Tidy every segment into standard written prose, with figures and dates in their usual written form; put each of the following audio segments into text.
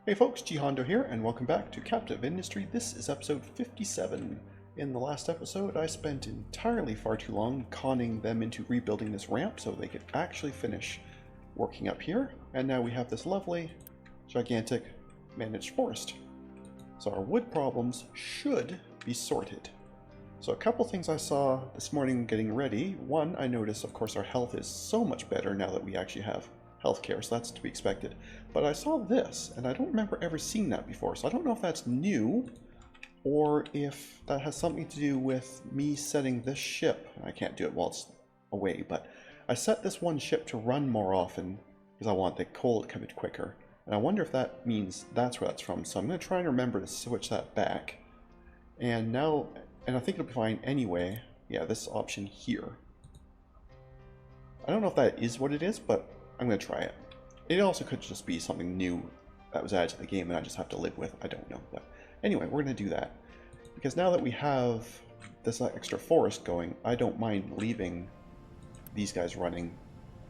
Hey folks, GHondo here, and welcome back to Captive Industry. This is episode 57. In the last episode, I spent entirely far too long conning them into rebuilding this ramp so they could actually finish working up here, and now we have this lovely, gigantic, managed forest. So our wood problems should be sorted. So a couple things I saw this morning getting ready. One, I noticed, of course, our health is so much better now that we actually have healthcare, so that's to be expected. But I saw this, and I don't remember ever seeing that before, so I don't know if that's new, or if that has something to do with me setting this ship. I can't do it while it's away, but I set this one ship to run more often, because I want the coal to come in quicker. And I wonder if that means that's where that's from, so I'm going to try and remember to switch that back. And now, and I think it'll be fine anyway. Yeah, this option here. I don't know if that is what it is, but I'm going to try it. It also could just be something new that was added to the game and I just have to live with. I don't know. But anyway, we're going to do that. Because now that we have this extra forest going, I don't mind leaving these guys running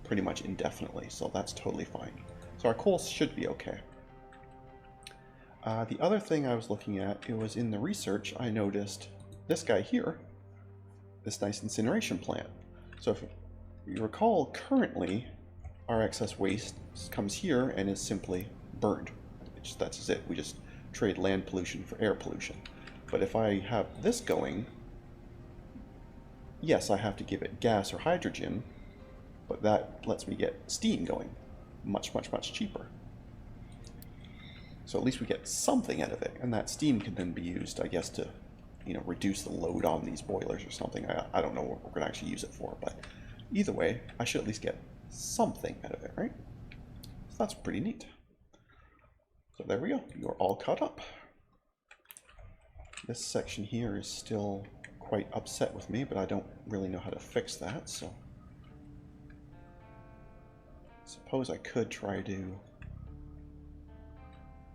pretty much indefinitely. So that's totally fine. So our coal should be okay. The other thing I was looking at, it was in the research, I noticed this guy here, this nice incineration plant. So if you recall, currently our excess waste comes here and is simply burned. That's it. We just trade land pollution for air pollution. But if I have this going, yes, I have to give it gas or hydrogen, but that lets me get steam going much, much, much cheaper. So at least we get something out of it, and that steam can then be used, I guess, to reduce the load on these boilers or something. I don't know what we're going to actually use it for, but either way, I should at least get something out of it, right? So that's pretty neat. So there we go. You're all caught up. This section here is still quite upset with me, but I don't really know how to fix that, so I suppose I could try to...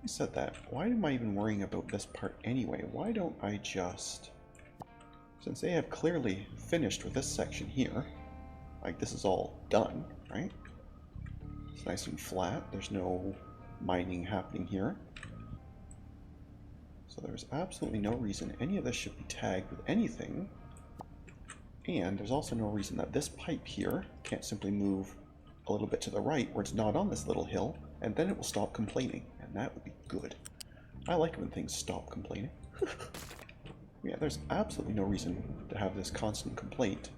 I said that. Why am I even worrying about this part anyway? Why don't I just... Since they have clearly finished with this section here, like this is all done, right? It's nice and flat. There's no mining happening here. So there's absolutely no reason any of this should be tagged with anything. And there's also no reason that this pipe here can't simply move a little bit to the right where it's not on this little hill, and then it will stop complaining. And that would be good. I like when things stop complaining. Yeah, there's absolutely no reason to have this constant complaint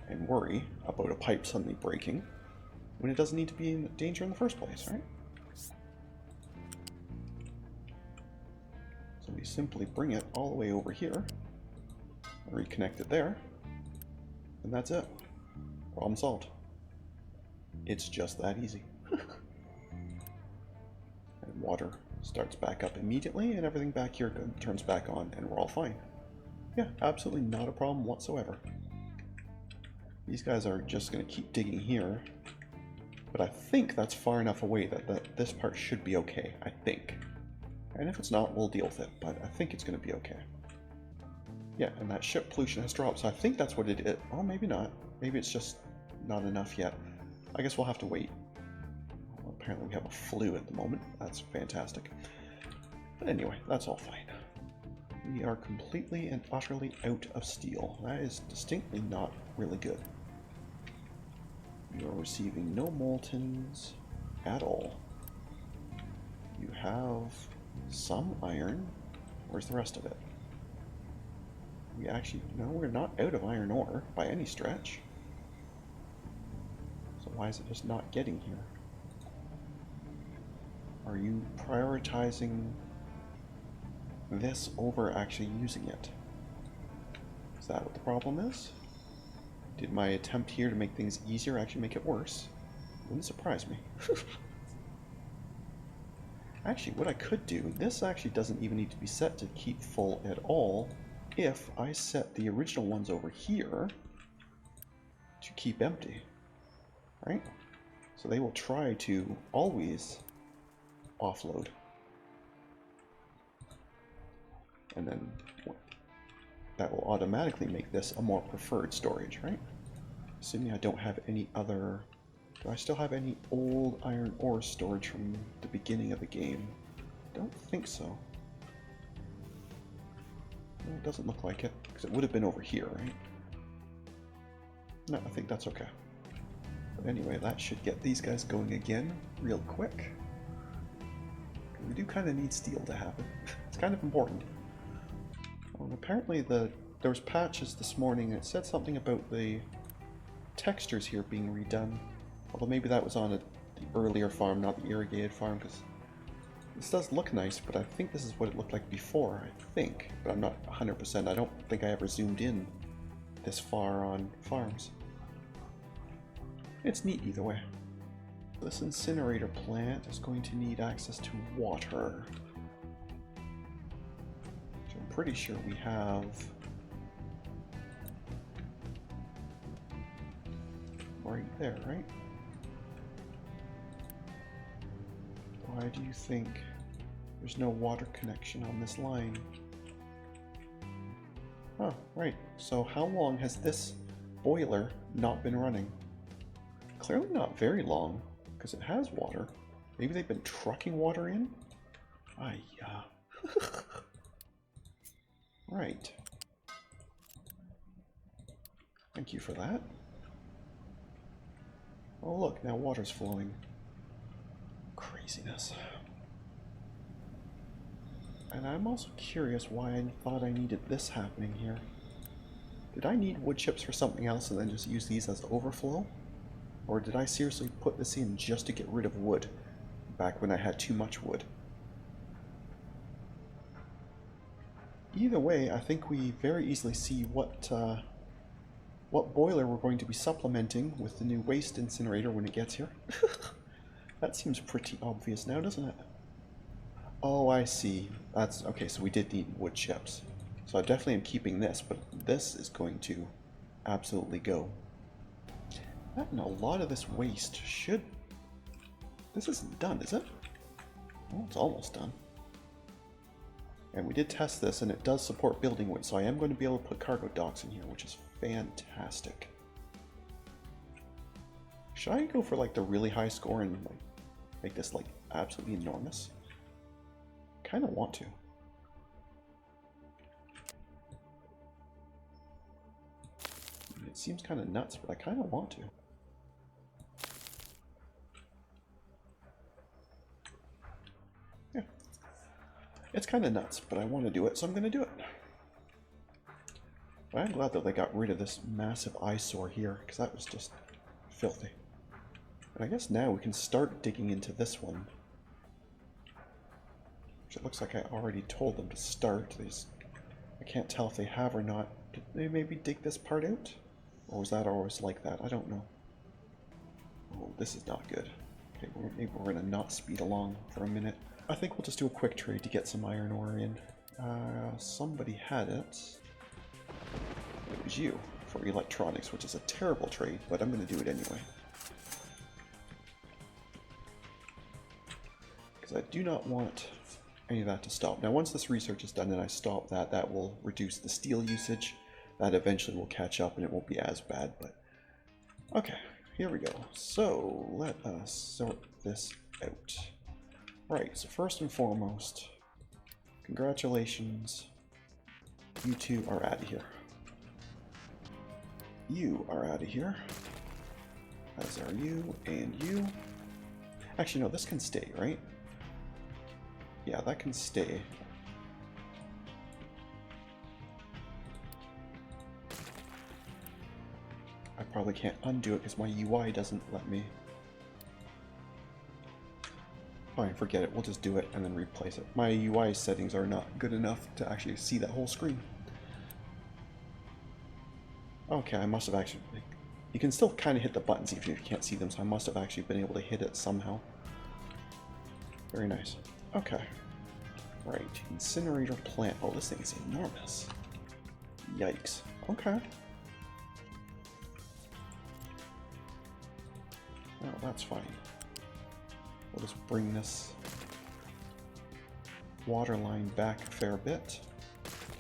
and worry about a pipe suddenly breaking when it doesn't need to be in danger in the first place, right? So we simply bring it all the way over here, reconnect it there, and that's it. Problem solved. It's just that easy. And water starts back up immediately, and everything back here turns back on, and we're all fine. Yeah, absolutely not a problem whatsoever. These guys are just going to keep digging here, but I think that's far enough away that this part should be okay, I think. And if it's not, we'll deal with it, but I think it's going to be okay. Yeah, and that ship pollution has dropped, so I think that's what it is. Oh, maybe not. Maybe it's just not enough yet. I guess we'll have to wait. Well, apparently we have a flu at the moment. That's fantastic. But anyway, that's all fine. We are completely and utterly out of steel. That is distinctly not really good. You are receiving no moltens at all. You have some iron. Where's the rest of it? We actually, no, we're not out of iron ore by any stretch. So why is it just not getting here? Are you prioritizing this over actually using it? Is that what the problem is? Did my attempt here to make things easier actually make it worse? Wouldn't surprise me. Actually, what I could do, this actually doesn't even need to be set to keep full at all if I set the original ones over here to keep empty, right? So they will try to always offload. And then that will automatically make this a more preferred storage, right? Assuming I don't have any other Do I still have any old iron ore storage from the beginning of the game? Don't think so. No, it doesn't look like it, because it would have been over here, right? No, I think that's okay. But anyway, that should get these guys going again real quick. We do kind of need steel to happen. It's kind of important. And apparently there was patches this morning and it said something about the textures here being redone. Although maybe that was on the earlier farm, not the irrigated farm, because this does look nice, but I think this is what it looked like before, I think. But I'm not 100%. I don't think I ever zoomed in this far on farms. It's neat either way. This incinerator plant is going to need access to water. So I'm pretty sure we have right there, right? Why do you think there's no water connection on this line? Oh, right. So how long has this boiler not been running? Clearly not very long, because it has water. Maybe they've been trucking water in? Yeah. Right. Thank you for that. Oh look, now water's flowing. Craziness. And I'm also curious why I thought I needed this happening here. Did I need wood chips for something else and then just use these as overflow? Or did I seriously put this in just to get rid of wood, back when I had too much wood? Either way, I think we very easily see what boiler we're going to be supplementing with the new waste incinerator when it gets here. That seems pretty obvious now, doesn't it? Oh, I see. That's okay, so we did need wood chips. So I definitely am keeping this, but this is going to absolutely go. That and a lot of this waste should... This isn't done, is it? Well, it's almost done. And we did test this, and it does support building weight, so I am going to be able to put cargo docks in here, which is fantastic. Should I go for like the really high score and like make this like absolutely enormous? Kind of want to. It seems kind of nuts, but I kind of want to. Yeah. It's kind of nuts, but I want to do it, so I'm going to do it. But I'm glad that they got rid of this massive eyesore here, because that was just filthy. And I guess now we can start digging into this one. Which it looks like I already told them to start. I can't tell if they have or not. Did they maybe dig this part out? Or was that always like that? I don't know. Oh, this is not good. Okay, maybe we're going to not speed along for a minute. I think we'll just do a quick trade to get some iron ore in. Somebody had it. It was you for electronics, which is a terrible trade, but I'm going to do it anyway. Because I do not want any of that to stop. Now once this research is done and I stop that, that will reduce the steel usage. That eventually will catch up and it won't be as bad, but... Okay, here we go. So, let us sort this out. Right, so first and foremost, congratulations. You two are out of here. You are out of here. As are you and you. Actually, no, this can stay, right? Yeah, that can stay. I probably can't undo it because my UI doesn't let me. Fine, forget it. We'll just do it and then replace it. My UI settings are not good enough to actually see that whole screen. Okay, I must have actually... You can still kind of hit the buttons even if you can't see them, so I must have actually been able to hit it somehow. Very nice. Okay. Right, incinerator plant. Oh, this thing is enormous. Yikes. Okay. Oh, that's fine. We'll just bring this water line back a fair bit.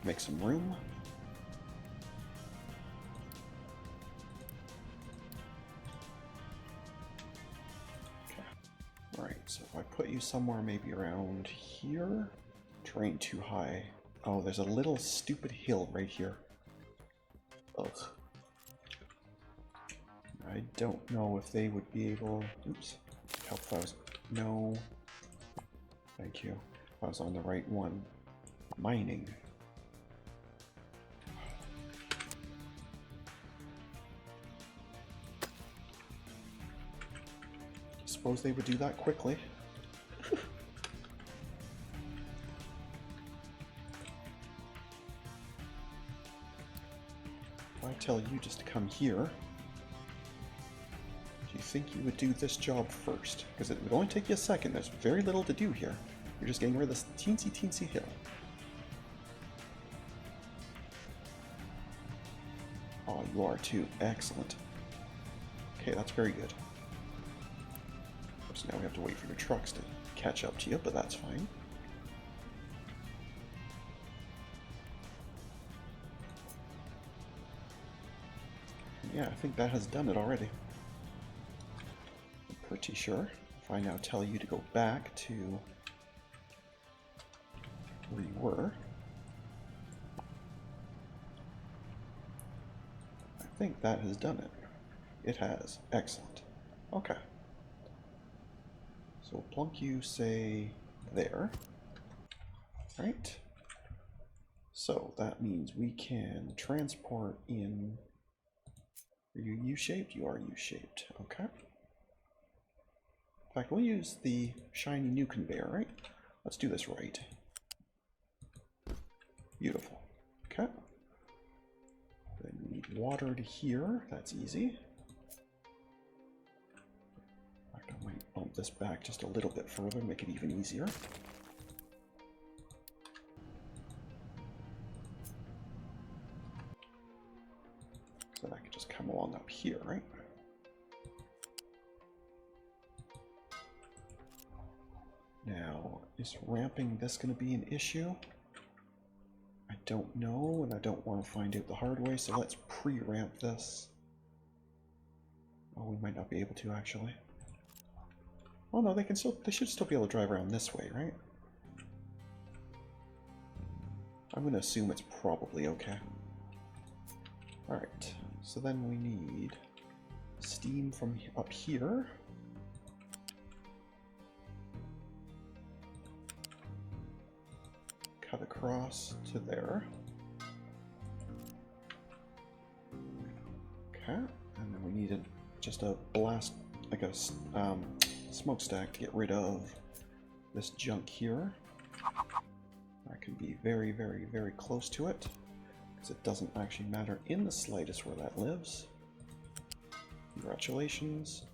Make some room. Okay. Right, so if I put you somewhere maybe around here. Terrain too high. Oh, there's a little stupid hill right here. Ugh. I don't know if they would be able... Oops. Help if I was... No. Thank you. I was on the right one. Mining. Suppose they would do that quickly. If I tell you just to come here, do you think you would do this job first? Because it would only take you a second. There's very little to do here. You're just getting rid of this teensy hill. Oh, you are too. Excellent. Okay, that's very good. So now we have to wait for your trucks to catch up to you, but that's fine. Yeah, I think that has done it already. I'm pretty sure. If I now tell you to go back to where you were, I think that has done it. It has. Excellent. Okay. So plunk you, say, there. Right? So that means we can transport in... Are you U-shaped? You are U-shaped. Okay. In fact, we'll use the shiny new conveyor, right? Let's do this right. Beautiful. Okay. Then we need water to here. That's easy. I might bump this back just a little bit further, make it even easier. So that could just come along up here, right? Now, is ramping this going to be an issue? I don't know, and I don't want to find out the hard way, so let's pre-ramp this. Oh, we might not be able to, actually. Oh no, they should still be able to drive around this way, right? I'm going to assume it's probably okay. Alright, so then we need steam from up here. Cut across to there. Okay, and then we need just a blast, like a smokestack to get rid of this junk here. I can be very, very, very close to it, because it doesn't actually matter in the slightest where that lives. Congratulations.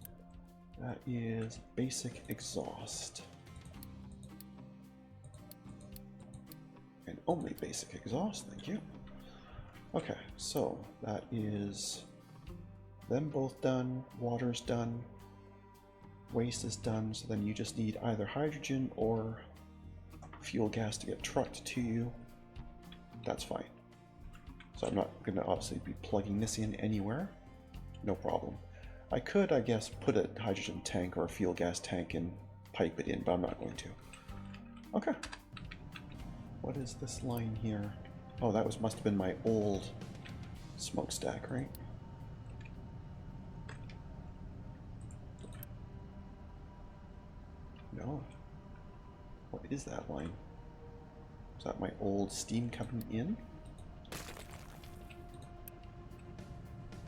That is basic exhaust. And only basic exhaust, thank you. Okay, so that is them both done, water's done, waste is done, so then you just need either hydrogen or fuel gas to get trucked to you. That's fine. So I'm not going to obviously be plugging this in anywhere. No problem. I could, I guess, put a hydrogen tank or a fuel gas tank and pipe it in, but I'm not going to. Okay. What is this line here? Oh, that must have been my old smokestack, right? No. What is that line? Is that my old steam coming in?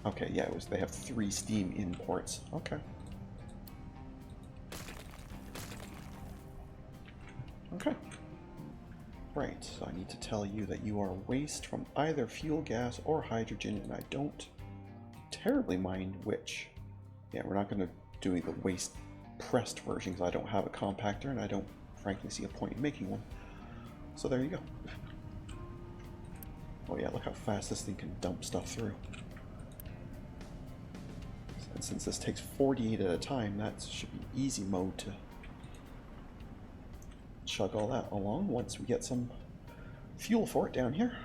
Okay, yeah, it was. They have 3 steam in ports. Okay. Okay. Right, so I need to tell you that you are waste from either fuel gas or hydrogen, and I don't terribly mind which. Yeah, we're not going to do the waste pressed version because I don't have a compactor, and I don't frankly see a point in making one. So there you go. Oh yeah, look how fast this thing can dump stuff through. And since this takes 48 at a time, that should be easy mode to chug all that along once we get some fuel for it down here.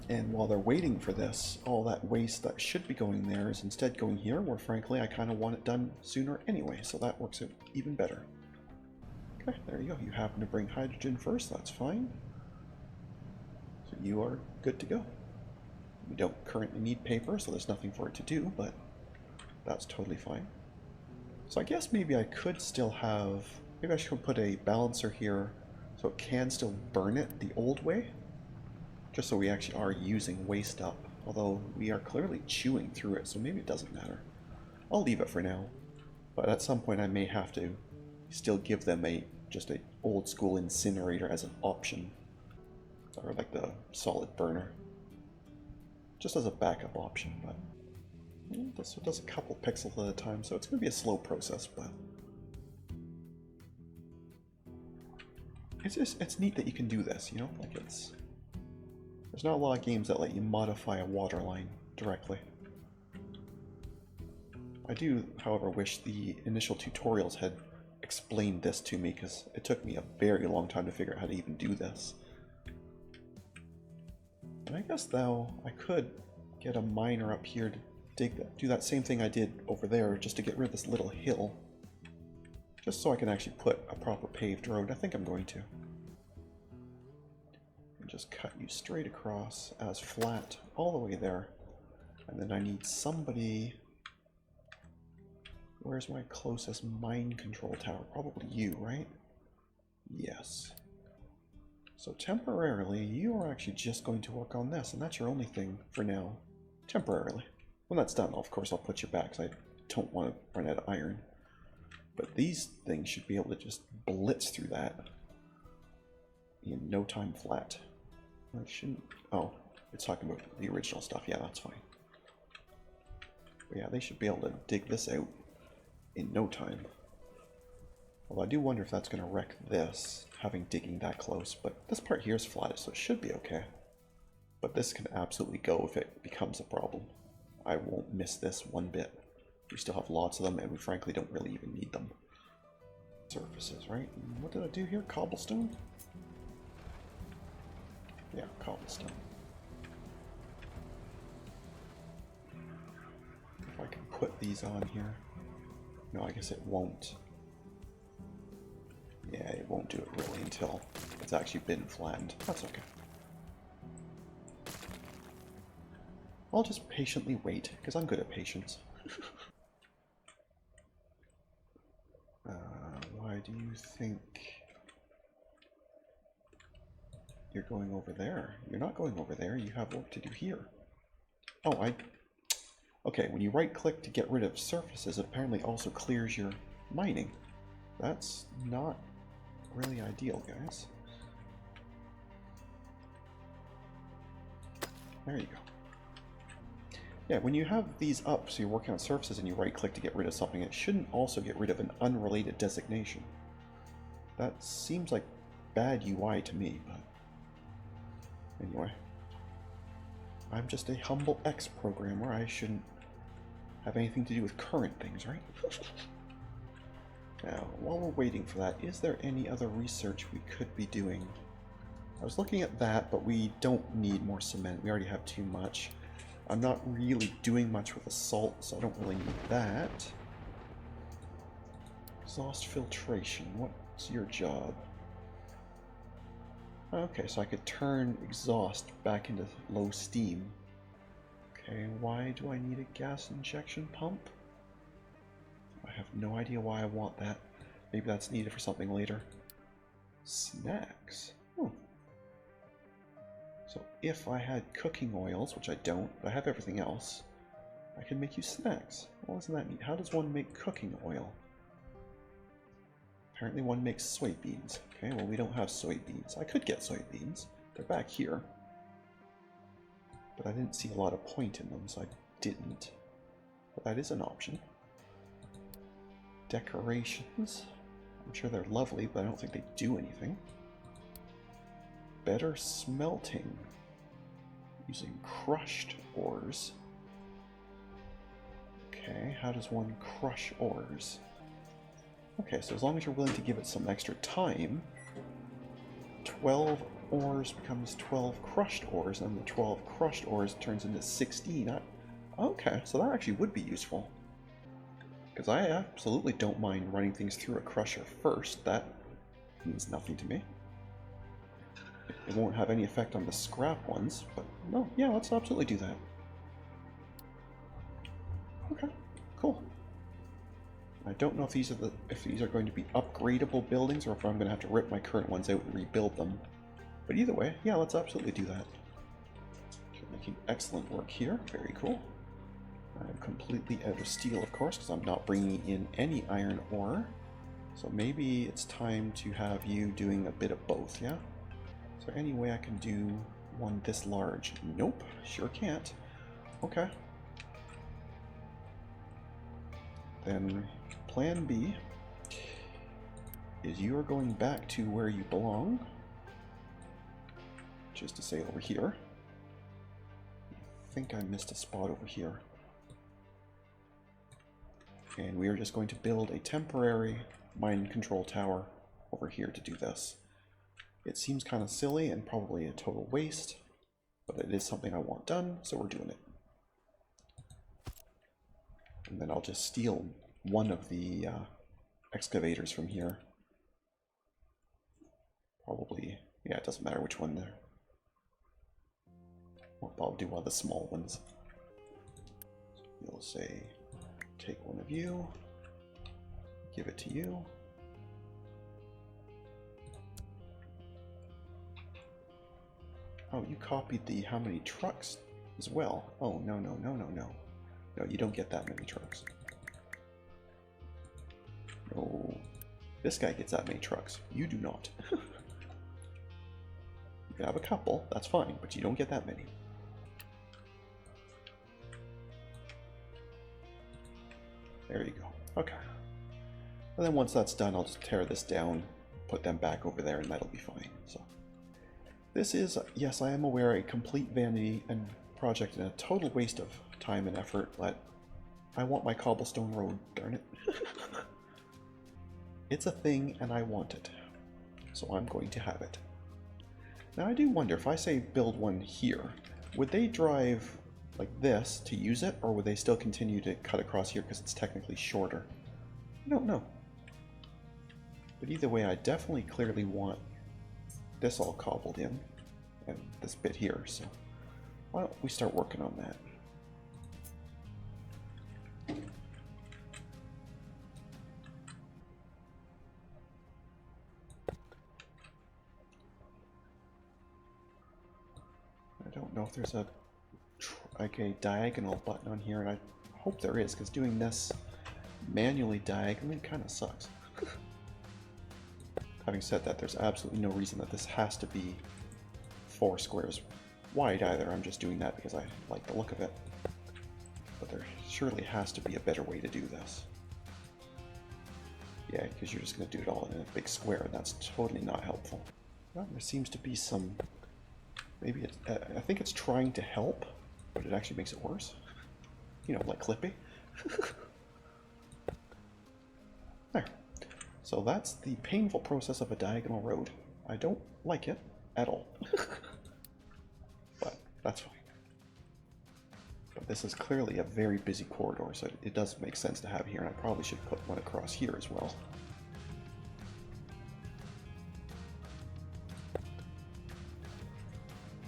And while they're waiting for this, all that waste that should be going there is instead going here, where frankly I kind of want it done sooner anyway, so that works out even better. Okay, there you go. You happen to bring hydrogen first, that's fine. So you are good to go. We don't currently need paper, so there's nothing for it to do, but that's totally fine. So I guess maybe I could still have... Maybe I should put a balancer here so it can still burn it the old way. Just so we actually are using waste up. Although we are clearly chewing through it, so maybe it doesn't matter. I'll leave it for now. But at some point I may have to still give them just a old school incinerator as an option. Or like the solid burner. Just as a backup option, but this does a couple pixels at a time, so it's going to be a slow process, but it's neat that you can do this, you know? Like there's not a lot of games that let you modify a water line directly. I do, however, wish the initial tutorials had explained this to me, because it took me a very long time to figure out how to even do this. And I guess, though, I could get a miner up here to do that same thing I did over there, just to get rid of this little hill. Just so I can actually put a proper paved road. I think I'm going to. And just cut you straight across as flat all the way there. And then I need somebody... Where's my closest mine control tower? Probably you, right? Yes. So temporarily, you are actually just going to work on this, and that's your only thing for now. Temporarily. When that's done, of course, I'll put you back, because I don't want to run out of iron. But these things should be able to just blitz through that in no time flat. It shouldn't... Oh, it's talking about the original stuff. Yeah, that's fine. But yeah, they should be able to dig this out in no time. Although I do wonder if that's going to wreck this, having digging that close. But this part here is flat, so it should be okay. But this can absolutely go if it becomes a problem. I won't miss this one bit. We still have lots of them, and we frankly don't really even need them. Surfaces, right? What did I do here? Cobblestone? Yeah, cobblestone. If I can put these on here. No, I guess it won't. Yeah, it won't do it really until it's actually been flattened. That's okay. I'll just patiently wait, because I'm good at patience. Why do you think you're going over there? You're not going over there, you have work to do here. Oh, okay, when you right-click to get rid of surfaces, it apparently also clears your mining. That's not really ideal, guys. There you go. Yeah, when you have these up, so you're working on surfaces and you right-click to get rid of something, it shouldn't also get rid of an unrelated designation. That seems like bad UI to me, but anyway. I'm just a humble X programmer. I shouldn't have anything to do with current things, right? Now, while we're waiting for that, is there any other research we could be doing? I was looking at that, but we don't need more cement. We already have too much. I'm not really doing much with the salt, so I don't really need that. Exhaust filtration. What's your job? Okay, so I could turn exhaust back into low steam. Okay, why do I need a gas injection pump? I have no idea why I want that. Maybe that's needed for something later. Snacks. Oh. So if I had cooking oils, which I don't, but I have everything else, I could make you snacks. Well, isn't that neat? How does one make cooking oil? Apparently one makes soybeans. Okay, well we don't have soybeans. I could get soybeans. They're back here. But I didn't see a lot of point in them, so I didn't. But that is an option. Decorations. I'm sure they're lovely, but I don't think they do anything. Better smelting. Using crushed ores. Okay, how does one crush ores? Okay, so as long as you're willing to give it some extra time, 12 ores becomes 12 crushed ores, and the 12 crushed ores turns into 16. Okay, so that actually would be useful. Because I absolutely don't mind running things through a crusher first. That means nothing to me. It won't have any effect on the scrap ones, but no, yeah, let's absolutely do that. Okay, cool. I don't know if these are going to be upgradable buildings or if I'm going to have to rip my current ones out and rebuild them. But either way, yeah, let's absolutely do that. You're making excellent work here. Very cool. I'm completely out of steel, of course, because I'm not bringing in any iron ore. So maybe it's time to have you doing a bit of both, yeah? Is there any way I can do one this large? Nope, sure can't. Okay. Then plan B is you are going back to where you belong, which is to say over here. I think I missed a spot over here. And we are just going to build a temporary mind control tower over here to do this. It seems kind of silly and probably a total waste, but it is something I want done, so we're doing it. And then I'll just steal one of the excavators from here. Probably, yeah, it doesn't matter which one there. Well, I'll do one of the small ones. So we'll say, take one of you, give it to you. Oh, you copied the how many trucks as well. Oh, no, no, no, no, no. No, you don't get that many trucks. No, this guy gets that many trucks. You do not. You can have a couple, that's fine, but you don't get that many. There you go. Okay. And then once that's done, I'll just tear this down, put them back over there, and that'll be fine. So this is, yes, I am aware, a complete vanity and project and a total waste of time and effort, but I want my cobblestone road, darn it. It's a thing and I want it, so I'm going to have it. Now I do wonder, if I say build one here, would they drive like this to use it, or would they still continue to cut across here because it's technically shorter? I don't know. But either way, I definitely clearly want this all cobbled in, and this bit here, so why don't we start working on that? I don't know if there's a diagonal button on here, and I hope there is, because doing this manually diagonally kind of sucks. Having said that, there's absolutely no reason that this has to be 4 squares wide either. I'm just doing that because I like the look of it. But there surely has to be a better way to do this. Yeah, because you're just going to do it all in a big square, and that's totally not helpful. Well, there seems to be some... Maybe it's... I think it's trying to help, but it actually makes it worse. You know, like Clippy. There. So that's the painful process of a diagonal road. I don't like it at all. But that's fine. But this is clearly a very busy corridor, so it does make sense to have here, and I probably should put one across here as well.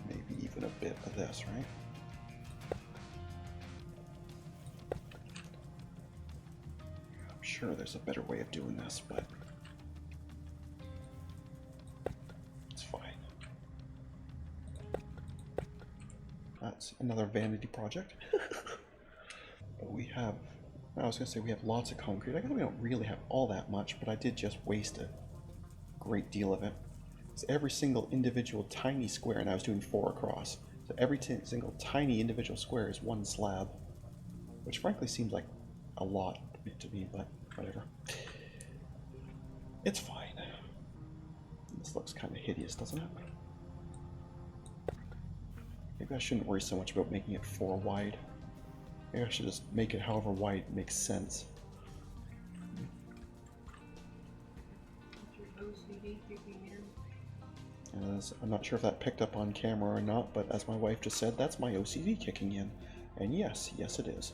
Maybe even a bit of this, right? I'm sure there's a better way of doing this, but it's fine. That's another vanity project. But we have, I was going to say we have lots of concrete. I guess we don't really have all that much, but I did just waste a great deal of it. It's every single individual tiny square, and I was doing 4 across. So every single tiny individual square is 1 slab, which frankly seems like a lot to me, but whatever. It's fine. This looks kind of hideous, doesn't it? Maybe I shouldn't worry so much about making it 4 wide. Maybe I should just make it however wide makes sense. As I'm not sure if that picked up on camera or not, but as my wife just said, that's my OCD kicking in. And yes, yes it is.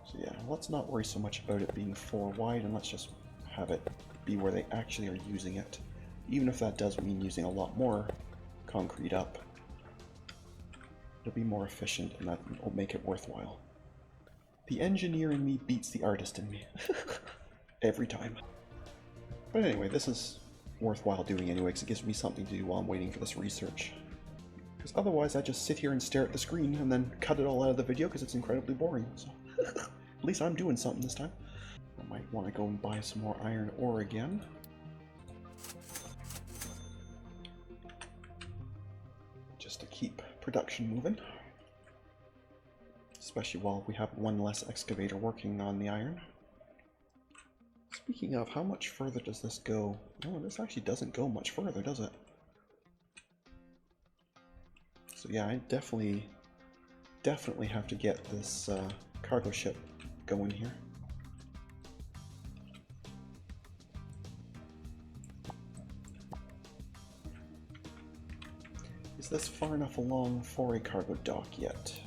So yeah, let's not worry so much about it being 4 wide, and let's just have it be where they actually are using it. Even if that does mean using a lot more concrete up. It'll be more efficient and that will make it worthwhile. The engineer in me beats the artist in me. Every time. But anyway, this is worthwhile doing anyway because it gives me something to do while I'm waiting for this research. Because otherwise I just sit here and stare at the screen and then cut it all out of the video because it's incredibly boring. So at least I'm doing something this time. I might want to go and buy some more iron ore again. Just to keep production moving. Especially while we have one less excavator working on the iron. Speaking of, how much further does this go? Oh, this actually doesn't go much further, does it? So yeah, I definitely have to get this cargo ship going here. Is this far enough along for a cargo dock yet?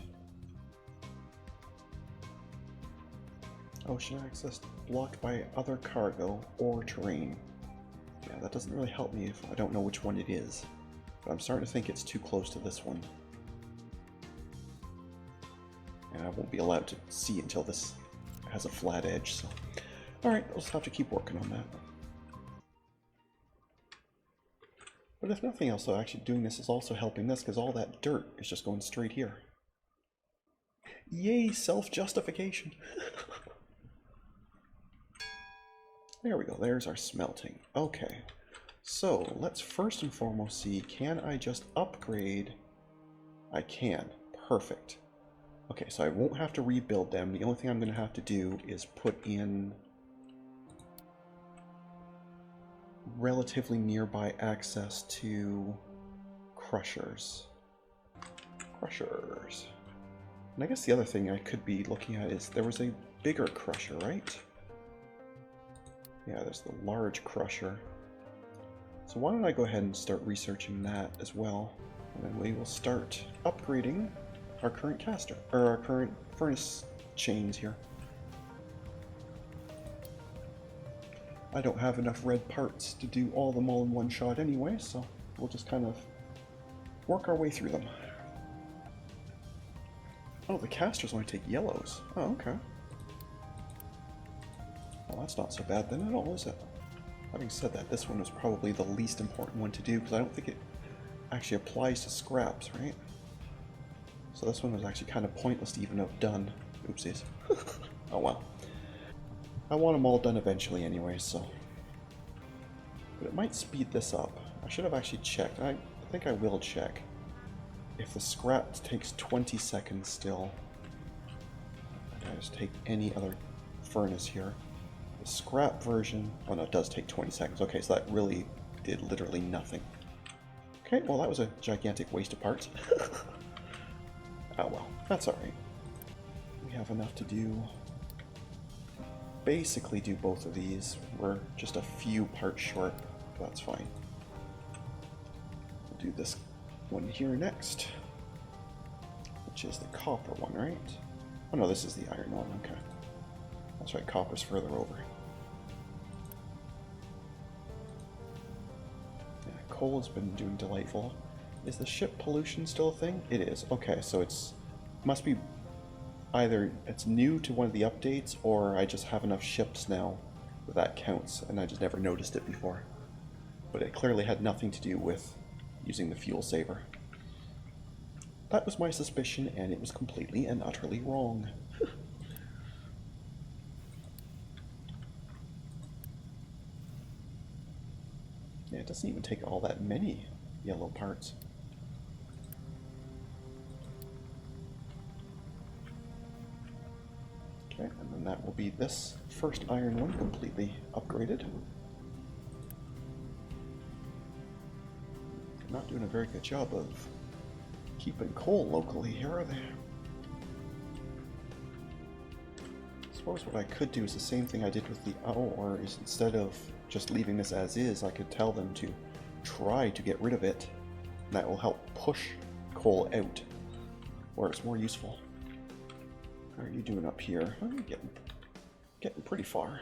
Ocean access blocked by other cargo or terrain. Yeah, that doesn't really help me if I don't know which one it is. But I'm starting to think it's too close to this one. And I won't be allowed to see until this has a flat edge, so... Alright, we'll just have to keep working on that. But if nothing else, though, actually doing this is also helping this, because all that dirt is just going straight here. Yay, self-justification! There we go, there's our smelting. Okay, so let's first and foremost see, can I just upgrade? I can. Perfect. Okay, so I won't have to rebuild them. The only thing I'm going to have to do is put in relatively nearby access to crushers. And I guess the other thing I could be looking at is there was a bigger crusher, right? Yeah, there's the large crusher. So why don't I go ahead and start researching that as well. And then we will start upgrading our current caster, or our current furnace chains here. I don't have enough red parts to do all of them all in one shot anyway, so we'll just kind of work our way through them. Oh, the casters only take yellows. Oh, okay. Well, that's not so bad then at all, is it? Having said that, this one was probably the least important one to do, because I don't think it actually applies to scraps, right? So this one was actually kind of pointless to even have done. Oopsies. Oh well. I want them all done eventually anyway, so... But it might speed this up. I should have actually checked. I think I will check. If the scrap takes 20 seconds still... I just take any other furnace here. The scrap version... Oh no, it does take 20 seconds. Okay, so that really did literally nothing. Okay, well that was a gigantic waste of parts. Oh well, that's alright. We have enough to do... Basically do both of these. We're just a few parts short. That's fine. We'll do this one here next. Which is the copper one, right? Oh no, this is the iron one, okay. That's right, copper's further over. Yeah, coal has been doing delightful. Is the ship pollution still a thing? It is. Okay, so it's must be either it's new to one of the updates, or I just have enough ships now that counts, and I just never noticed it before. But it clearly had nothing to do with using the fuel saver. That was my suspicion, and it was completely and utterly wrong. Yeah, it doesn't even take all that many yellow parts. Okay, and then that will be this first iron one completely upgraded. They're not doing a very good job of keeping coal locally here, are they? I suppose what I could do is the same thing I did with the ore, is instead of just leaving this as is, I could tell them to try to get rid of it. And that will help push coal out, where it's more useful. How are you doing up here? Oh, you're getting pretty far.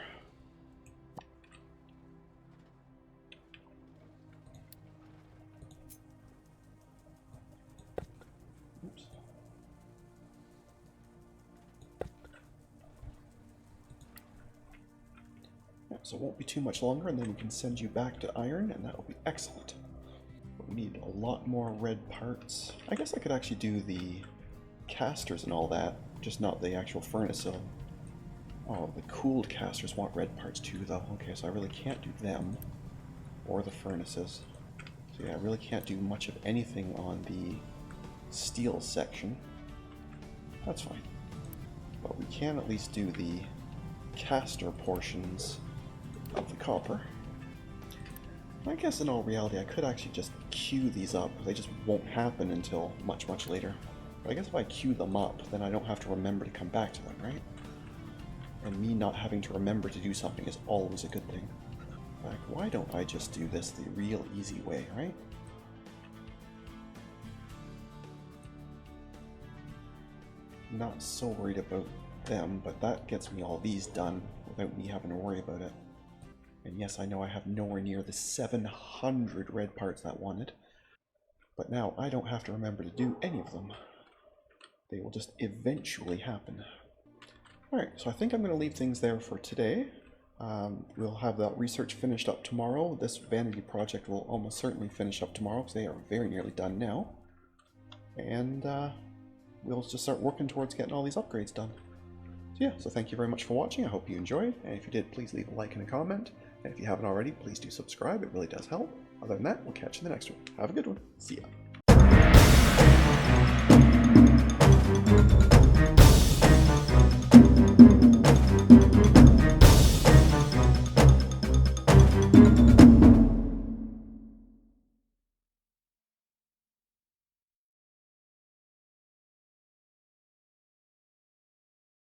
So it won't be too much longer, and then we can send you back to iron, and that will be excellent. But we need a lot more red parts. I guess I could actually do the casters and all that, just not the actual furnace. So, oh, the cooled casters want red parts too, though. Okay, so I really can't do them, or the furnaces. So yeah, I really can't do much of anything on the steel section. That's fine. But we can at least do the caster portions of the copper. I guess in all reality I could actually just queue these up. They just won't happen until much, much later. But I guess if I queue them up, then I don't have to remember to come back to them, right? And me not having to remember to do something is always a good thing. Like, why don't I just do this the real easy way, right? Not so worried about them, but that gets me all these done without me having to worry about it. And yes, I know I have nowhere near the 700 red parts that wanted, but now I don't have to remember to do any of them. They will just eventually happen. Alright, so I think I'm going to leave things there for today. We'll have that research finished up tomorrow. This vanity project will almost certainly finish up tomorrow because they are very nearly done now. And we'll just start working towards getting all these upgrades done. So yeah, so thank you very much for watching. I hope you enjoyed. And if you did, please leave a like and a comment. And if you haven't already, please do subscribe. It really does help. Other than that, we'll catch you in the next one. Have a good one. See ya.